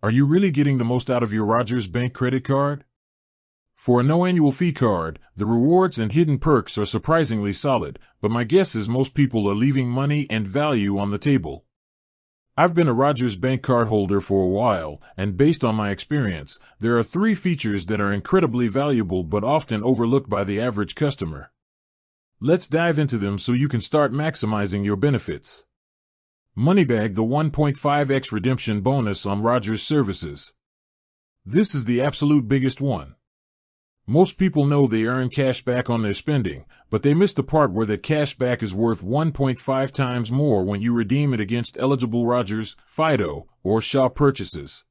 Are you really getting the most out of your Rogers Bank credit card? For a no annual fee card, the rewards and hidden perks are surprisingly solid, but my guess is most people are leaving money and value on the table. I've been a Rogers Bank card holder for a while, and based on my experience, there are 3 features that are incredibly valuable but often overlooked by the average customer. Let's dive into them so you can start maximizing your benefits. Moneybag, the 1.5x redemption bonus on Rogers services. This is the absolute biggest one. Most people know they earn cash back on their spending, but they miss the part where that cash back is worth 1.5 times more when you redeem it against eligible Rogers, Fido, or Shaw purchases.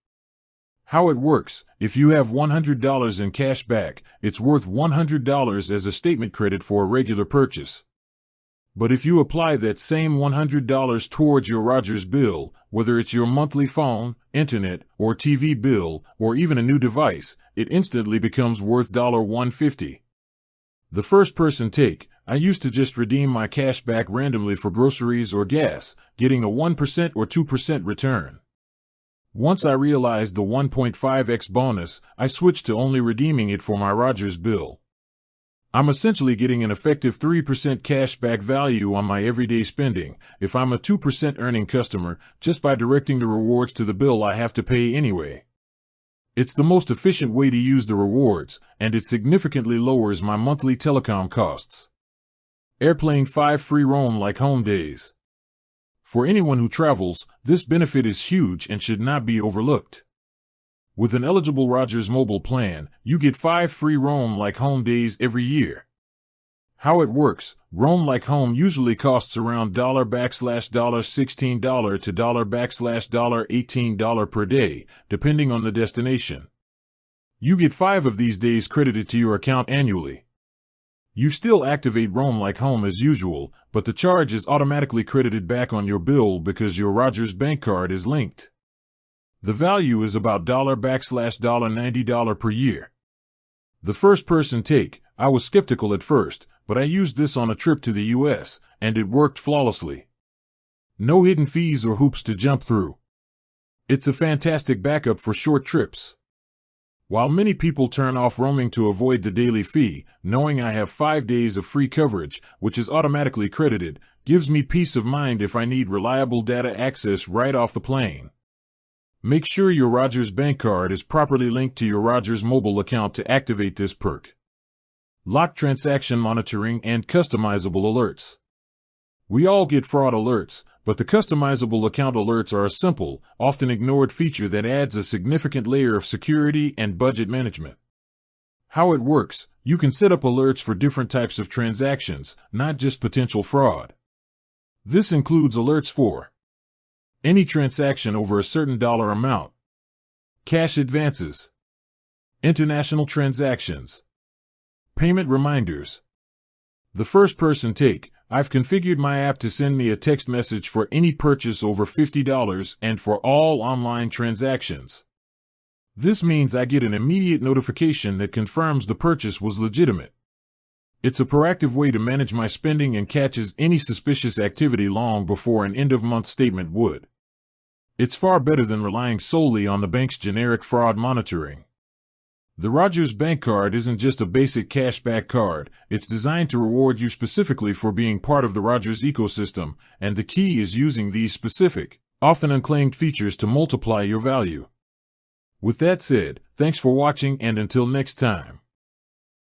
How it works: if you have $100 in cash back, it's worth $100 as a statement credit for a regular purchase. But if you apply that same $100 towards your Rogers bill, whether it's your monthly phone, internet, or TV bill, or even a new device, it instantly becomes worth $150. The first person take: I used to just redeem my cash back randomly for groceries or gas, getting a 1% or 2% return. Once I realized the 1.5x bonus, I switched to only redeeming it for my Rogers bill. I'm essentially getting an effective 3% cash back value on my everyday spending, if I'm a 2% earning customer, just by directing the rewards to the bill I have to pay anyway. It's the most efficient way to use the rewards, and it significantly lowers my monthly telecom costs. Airplane 5 free roam like home days. For anyone who travels, this benefit is huge and should not be overlooked. With an eligible Rogers mobile plan, you get 5 free roam like home days every year. How it works: roam like home usually costs around $16 to $18 per day, depending on the destination. You get 5 of these days credited to your account annually. You still activate roam like home as usual, but the charge is automatically credited back on your bill because your Rogers Bank card is linked. The value is about $90 per year. The first person take: I was skeptical at first, but I used this on a trip to the US, and it worked flawlessly. No hidden fees or hoops to jump through. It's a fantastic backup for short trips. While many people turn off roaming to avoid the daily fee, knowing I have 5 days of free coverage, which is automatically credited, gives me peace of mind if I need reliable data access right off the plane. Make sure your Rogers Bank card is properly linked to your Rogers mobile account to activate this perk. Lock transaction monitoring and customizable alerts. We all get fraud alerts, but the customizable account alerts are a simple, often ignored feature that adds a significant layer of security and budget management. How it works: you can set up alerts for different types of transactions, not just potential fraud. This includes alerts for any transaction over a certain dollar amount, cash advances, international transactions, payment reminders. The first person take: I've configured my app to send me a text message for any purchase over $50 and for all online transactions. This means I get an immediate notification that confirms the purchase was legitimate. It's a proactive way to manage my spending and catches any suspicious activity long before an end-of-month statement would. It's far better than relying solely on the bank's generic fraud monitoring. The Rogers Bank card isn't just a basic cashback card, it's designed to reward you specifically for being part of the Rogers ecosystem, and the key is using these specific, often unclaimed features to multiply your value. With that said, thanks for watching, and until next time.